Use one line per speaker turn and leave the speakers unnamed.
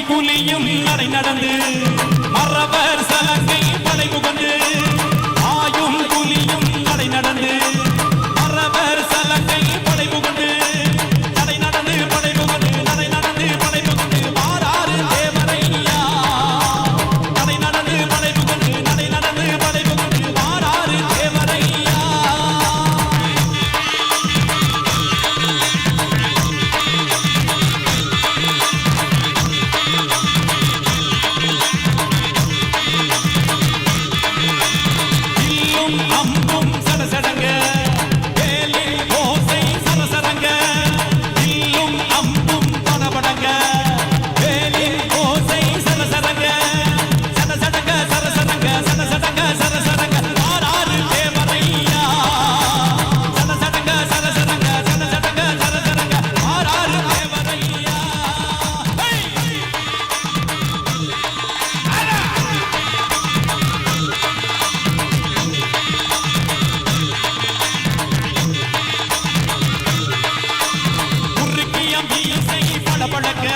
புலியும் நடை நடந்து மறவர் சலங்கை படை புகந்து ஆயும் புலியும் நடை நடந்து மறவர் சலங்கை படை புகந்து நடை நடந்து படை புகந்து நடை நடந்து படை புகந்து மாறாறு தேவரையா நடை நடந்து படை புகந்து நடை நடந்து படை புகந்து மாறாறு தேவரையா அம்பும் சடசடங்க வேலில் ஓசை சரசரங்க இல்லும் அம்பும் படபடங்க வேலில் ஓசை சரசரங்க சடசடங்க சரசரங்க சடசடங்க சரசரங்க மாறாறு தேவரையா சடசடங்க சரசரங்க சடசடங்க சரசரங்க மாறாறு தேவரையா படபடக்க